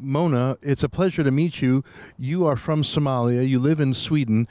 Mona, it's a pleasure to meet you. You are from Somalia, you live in Sweden,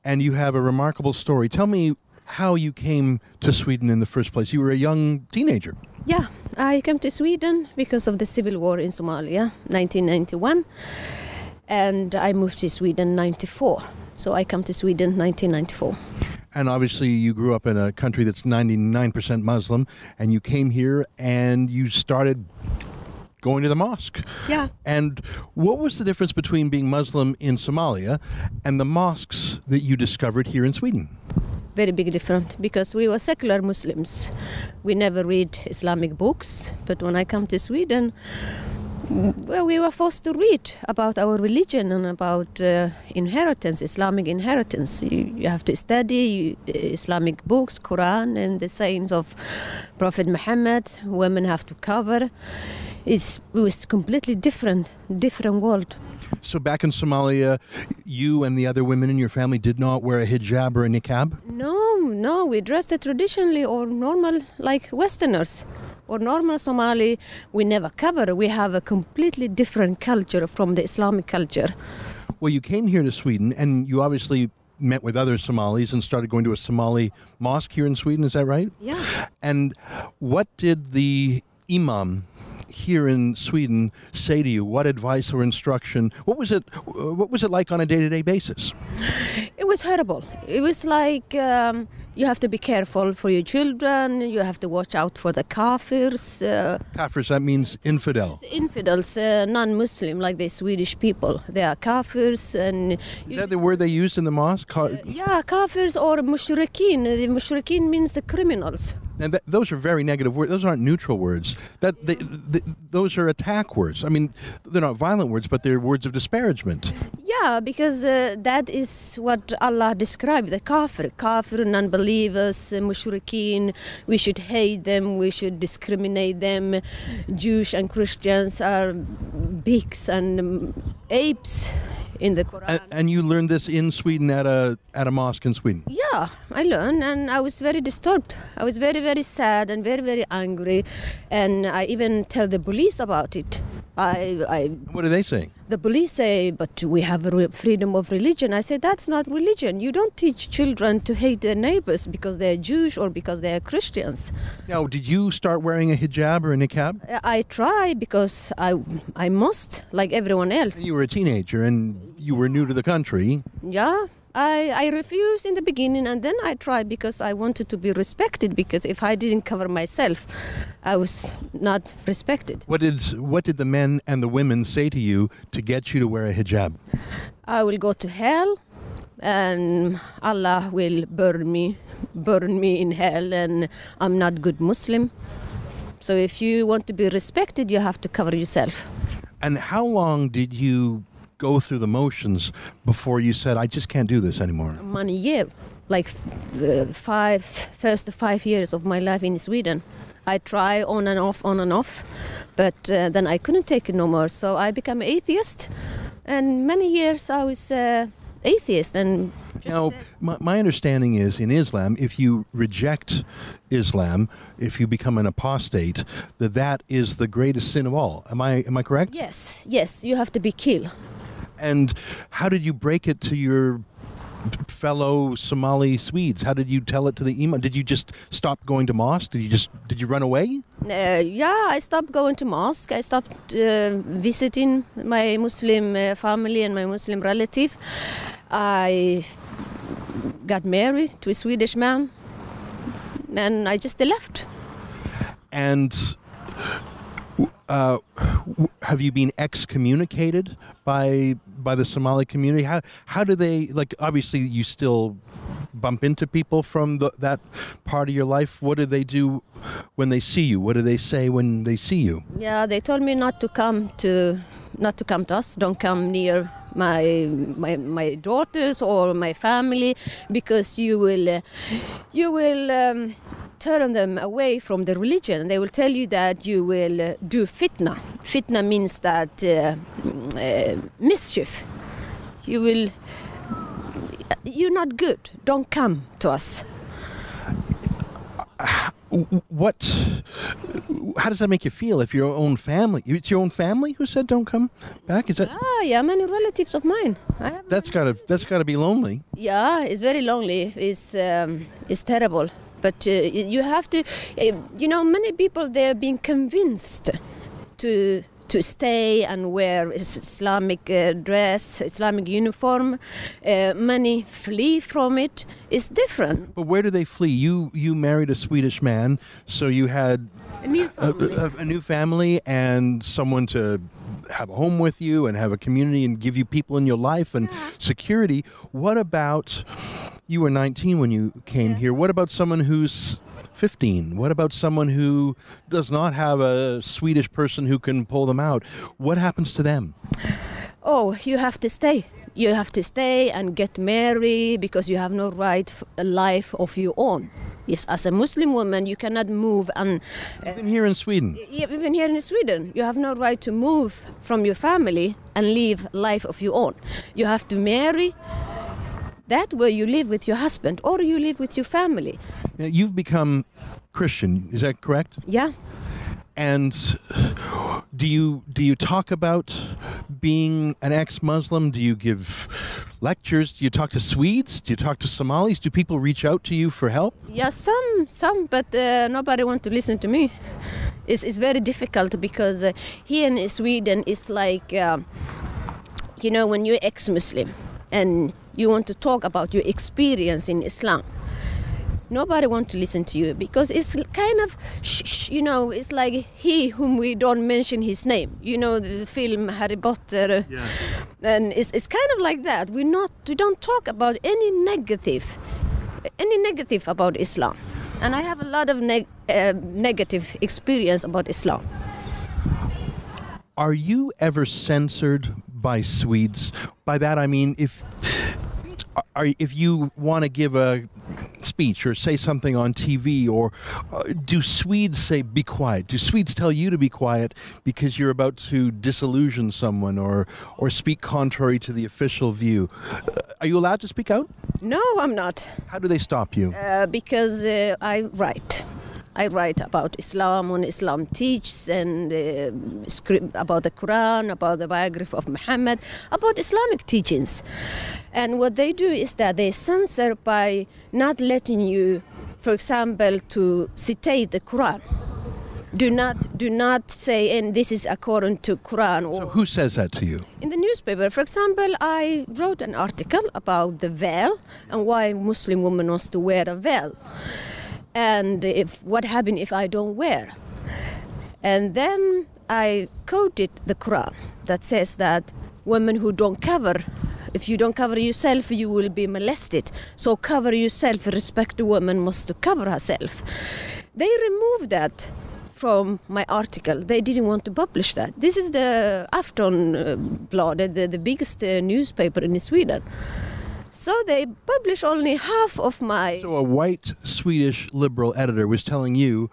and you have a remarkable story. Tell me how you came to Sweden in the first place. You were a young teenager. Yeah, I came to Sweden because of the civil war in Somalia, 1991, and I moved to Sweden 94. So I come to Sweden 1994. And obviously you grew up in a country that's 99% Muslim, and you came here and you started going to the mosque. Yeah. And what was the difference between being Muslim in Somalia and the mosques that you discovered here in Sweden? Very big difference, because we were secular Muslims. We never read Islamic books, but when I come to Sweden, well, we were forced to read about our religion and about inheritance, Islamic inheritance. You have to study Islamic books, Quran, and the sayings of Prophet Muhammad. Women have to cover. It was completely different world. So back in Somalia, you and the other women in your family did not wear a hijab or a niqab? No, we dressed traditionally or normal like Westerners. Or normal Somali, we never cover. We have a completely different culture from the Islamic culture. Well, you came here to Sweden, and you obviously met with other Somalis and started going to a Somali mosque here in Sweden, is that right? Yeah. And what did the imam here in Sweden say to you? What advice or instruction? What was it like on a day-to-day basis? It was horrible. It was like you have to be careful for your children. You have to watch out for the kafirs. Kafirs, that means infidel. Infidels, non-Muslim, like the Swedish people. They are kafirs. And is that the word they used in the mosque? Yeah, kafirs or mushrikeen. The mushrikeen means the criminals. And those are very negative words. Those aren't neutral words. Those are attack words. I mean, they're not violent words, but they're words of disparagement. Yeah, because that is what Allah described, the kafir, non-believers, mushrikeen. We should hate them, we should discriminate them. Jews and Christians are pigs and apes in the Quran. And you learned this in Sweden at a mosque in Sweden? Yeah, I learned, and I was very disturbed. I was very, very sad and very, very angry, and I even tell the police about it. What are they saying? The police say, but we have freedom of religion. I say, that's not religion. You don't teach children to hate their neighbors because they're Jewish or because they're Christians. Now, did you start wearing a hijab or a niqab? I try because I must, like everyone else. You were a teenager and you were new to the country. Yeah. I refused in the beginning, and then I tried because I wanted to be respected, because if I didn't cover myself, I was not respected. What did the men and the women say to you to get you to wear a hijab? I will go to hell, and Allah will burn me in hell, and I'm not good Muslim. So if you want to be respected, you have to cover yourself. And how long did you go through the motions before you said, I just can't do this anymore? 1 year, like the first 5 years of my life in Sweden. I try on and off, but then I couldn't take it no more. So I became atheist, and many years I was atheist. And now, my understanding is in Islam, if you reject Islam, if you become an apostate, that is the greatest sin of all. Am I correct? Yes, you have to be killed. And how did you break it to your fellow Somali Swedes? How did you tell it to the imam? Did you just stop going to mosque? Did you run away? Yeah, I stopped going to mosque. I stopped visiting my Muslim family and my Muslim relative. I got married to a Swedish man, and I just left. And have you been excommunicated by the Somali community? How do they, like, obviously you still bump into people from that part of your life. What do they do when they see you? What do they say when they see you? Yeah, they told me not to come to us. Don't come near my daughters or my family, because you will turn them away from the religion. They will tell you that you will do fitna. Fitna means that mischief. You're not good. Don't come to us. What? How does that make you feel? If your own family, it's your own family who said don't come back. Is that? Yeah, many relatives of mine. That's gotta be lonely. Yeah, it's very lonely. It's terrible. But you have to, many people, they're being convinced to stay and wear Islamic dress, Islamic uniform. Many flee from it. It's different. But where do they flee? You married a Swedish man, so you had a new family and someone to have a home with you and have a community and give you people in your life and security. What about, you were 19 when you came here. What about someone who's 15? What about someone who does not have a Swedish person who can pull them out? What happens to them? Oh, you have to stay. You have to stay and get married because you have no right a life of your own. Yes, as a Muslim woman, you cannot move. And even here in Sweden? Even here in Sweden, you have no right to move from your family and live life of your own. You have to marry. That way you live with your husband or you live with your family. Now, you've become Christian, is that correct? Yeah. And do you talk about being an ex-Muslim? Do you give lectures? Do you talk to Swedes? Do you talk to Somalis? Do people reach out to you for help? Yeah, some, but nobody wants to listen to me. It's very difficult because here in Sweden it's like, when you're ex-Muslim and you want to talk about your experience in Islam. Nobody wants to listen to you because it's kind of, it's like he whom we don't mention his name. You know, the film Harry Potter. Yeah. And it's kind of like that. We don't talk about any negative about Islam. And I have a lot of negative experience about Islam. Are you ever censored by Swedes? By that I mean, if you want to give a speech or say something on TV, or do Swedes say be quiet? Do Swedes tell you to be quiet because you're about to disillusion someone or speak contrary to the official view? Are you allowed to speak out? No, I'm not. How do they stop you? Because I write. I write about Islam, when Islam teaches, and about the Quran, about the biography of Muhammad, about Islamic teachings. And what they do is that they censor by not letting you, for example, to citate the Quran. Do not say, and this is according to Quran. Or so who says that to you? In the newspaper, for example, I wrote an article about the veil and why Muslim women wants to wear a veil. And what happens if I don't wear? And then I quoted the Quran that says that women who don't cover, if you don't cover yourself, you will be molested. So cover yourself, respect the woman must to cover herself. They removed that from my article. They didn't want to publish that. This is the Aftonbladet, the biggest newspaper in Sweden. So they publish only half of my... So a white Swedish liberal editor was telling you,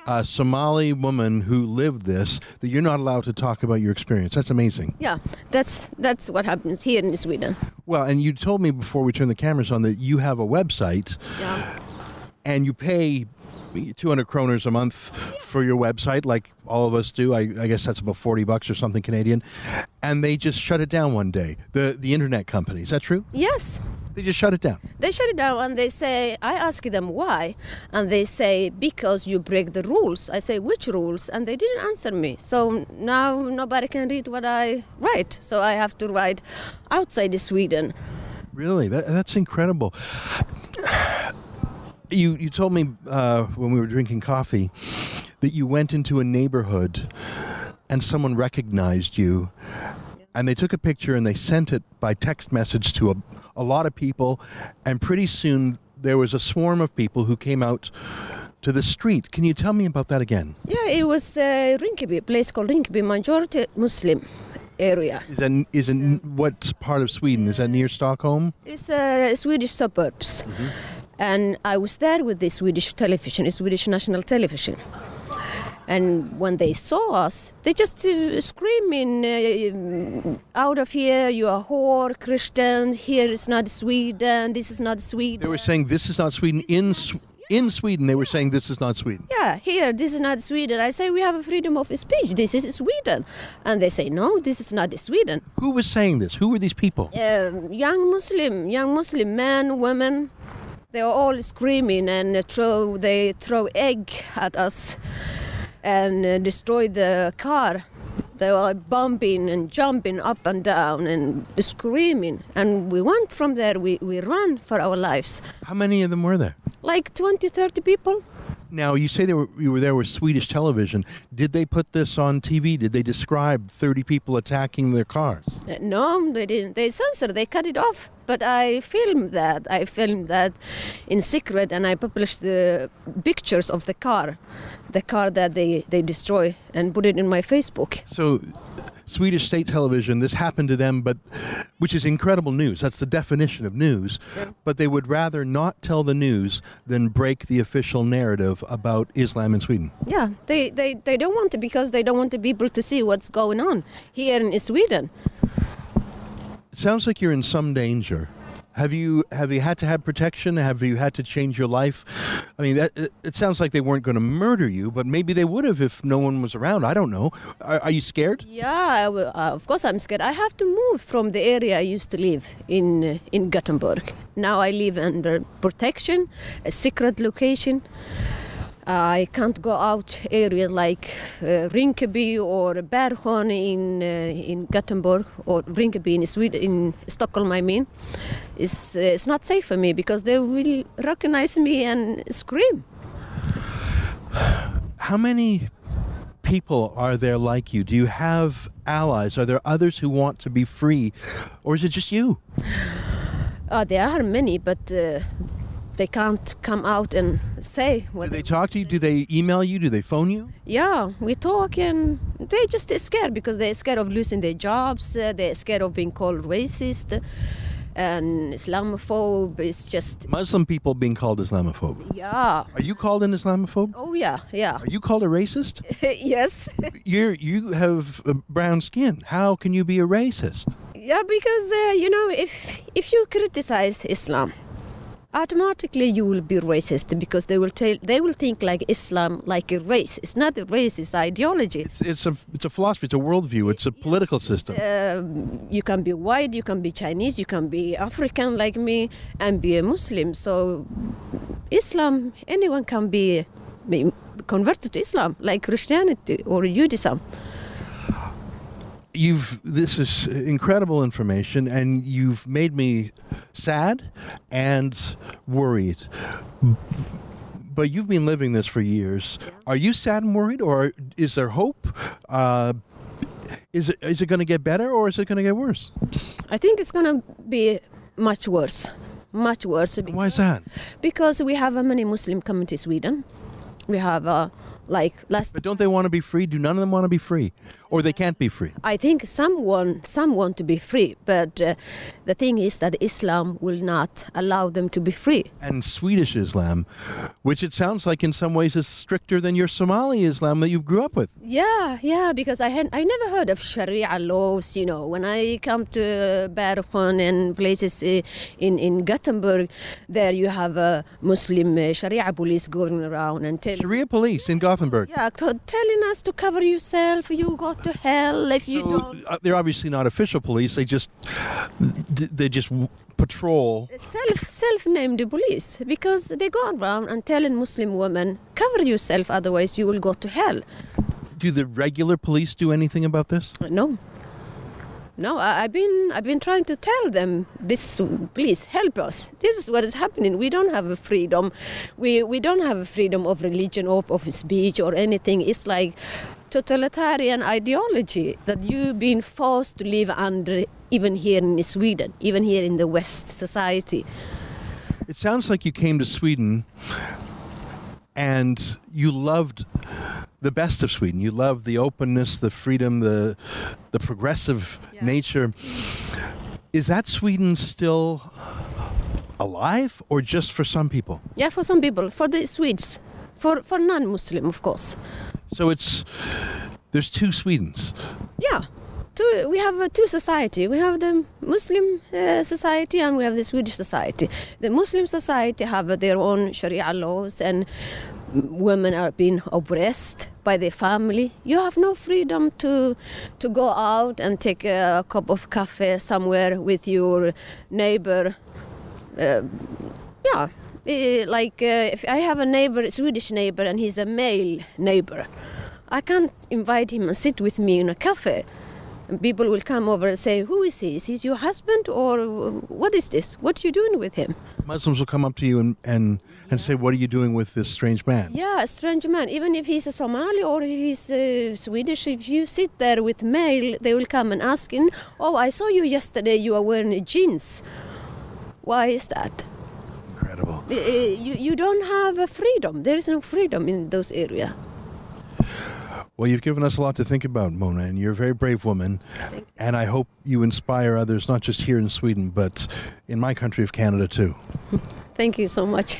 a Somali woman who lived this, that you're not allowed to talk about your experience. That's amazing. Yeah, that's what happens here in Sweden. Well, and you told me before we turned the cameras on that you have a website, and you pay 200 kroners a month for your website, like all of us do. I guess that's about $40 or something Canadian. And they just shut it down one day. The internet company. Is that true? Yes. They just shut it down. They shut it down and they say, I ask them why. And they say, because you break the rules. I say, which rules? And they didn't answer me. So now nobody can read what I write. So I have to write outside Sweden. Really? That's incredible. You told me when we were drinking coffee that you went into a neighborhood and someone recognized you, and they took a picture and they sent it by text message to a lot of people, and pretty soon there was a swarm of people who came out to the street. Can you tell me about that again? Yeah, it was Rinkeby, a place called Rinkeby, majority Muslim area. Is it what part of Sweden? Is that near Stockholm? It's Swedish suburbs. Mm-hmm. And I was there with the Swedish television, Swedish national television. And when they saw us, they just screaming, out of here, you are whore, Christian, here is not Sweden, this is not Sweden. They were saying this is not Sweden In Sweden, they were saying this is not Sweden. Yeah, here, this is not Sweden. I say we have a freedom of speech. This is Sweden. And they say, no, this is not Sweden. Who was saying this? Who were these people? Young Muslim men, women. They are all screaming and they throw egg at us and destroy the car. They were bumping and jumping up and down and screaming. And we went from there, we ran for our lives. How many of them were there? Like 20, 30 people. Now, you say you were there with Swedish television. Did they put this on TV? Did they describe 30 people attacking their cars? No, they didn't. They censored, they cut it off. But I filmed that. I filmed that in secret, and I published the pictures of the car that they destroy, and put it in my Facebook. So, Swedish state television, this happened to them, which is incredible news. That's the definition of news. Yeah. But they would rather not tell the news than break the official narrative about Islam in Sweden. Yeah, they don't want to, because they don't want the people to see what's going on here in Sweden. It sounds like you're in some danger. Have you had to have protection? Have you had to change your life? I mean, it sounds like they weren't going to murder you, but maybe they would have if no one was around. I don't know. Are you scared? Yeah, of course I'm scared. I have to move from the area I used to live in Gothenburg. Now I live under protection, a secret location. I can't go out areas like Rinkeby or Bergsjön in Gothenburg, or Rinkeby in Sweden, in Stockholm. I mean, it's not safe for me because they will recognize me and scream. How many people are there like you? Do you have allies? Are there others who want to be free, or is it just you? There are many, but they can't come out and say what. Do they talk to you? Do they email you? Do they phone you? Yeah, we talk, and they just scared because they're scared of losing their jobs. They're scared of being called racist and Islamophobe. It's just Muslim people being called Islamophobe. Yeah. Are you called an Islamophobe? Oh yeah. Are you called a racist? Yes. You have brown skin. How can you be a racist? Yeah, because if you criticize Islam, automatically you will be racist, because they will think like Islam like a race. It's not a race, it's ideology. It's a philosophy, it's a worldview, it's a political system. You can be white, you can be Chinese, you can be African like me and be a Muslim. So Islam, anyone can be converted to Islam, like Christianity or Judaism. This is incredible information, and you've made me sad and worried. But you've been living this for years. Are you sad and worried, or is there hope? Is it going to get better, or is it going to get worse? I think it's going to be much worse. Much worse. Why is that? Because we have a many Muslim coming to Sweden. We have But don't they want to be free? Do none of them want to be free? Or they can't be free? I think some want to be free, but the thing is that Islam will not allow them to be free. And Swedish Islam, which it sounds like in some ways is stricter than your Somali Islam that you grew up with. Yeah, because I never heard of Sharia laws, When I come to Bergsjön and places in Gothenburg, there you have a Muslim Sharia police going around and Sharia police in Gothenburg? Yeah, telling us to cover yourself, you go to hell if you don't. They're obviously not official police. They just patrol. Self-named police, because they go around and telling Muslim women, cover yourself, otherwise you will go to hell. Do the regular police do anything about this? No, I've been trying to tell them, this, please help us. This is what is happening. We don't have a freedom. We don't have a freedom of religion, of speech or anything. It's like totalitarian ideology that you've been forced to live under, even here in Sweden, even here in the West society. It sounds like you came to Sweden and you loved the best of Sweden. You loved the openness, the freedom, the progressive nature. Is that Sweden still alive, or just for some people? Yeah, for some people, for the Swedes, for non-Muslim, of course. So there's two Swedens. Yeah, we have two society. We have the Muslim society and we have the Swedish society. The Muslim society have their own Sharia laws, and women are being oppressed by their family. You have no freedom to go out and take a cup of coffee somewhere with your neighbor. If I have a Swedish neighbor, and he's a male neighbor, I can't invite him and sit with me in a cafe. And people will come over and say, who is he? Is he your husband, or what is this? What are you doing with him? Muslims will come up to you and say, what are you doing with this strange man? Yeah, a strange man. Even if he's a Somali or if he's Swedish, if you sit there with male, they will come and ask him, oh, I saw you yesterday, you are wearing jeans. Why is that? Incredible. You don't have a freedom. There is no freedom in those areas. Well, you've given us a lot to think about, Mona, and you're a very brave woman. And I hope you inspire others, not just here in Sweden, but in my country of Canada, too. Thank you so much.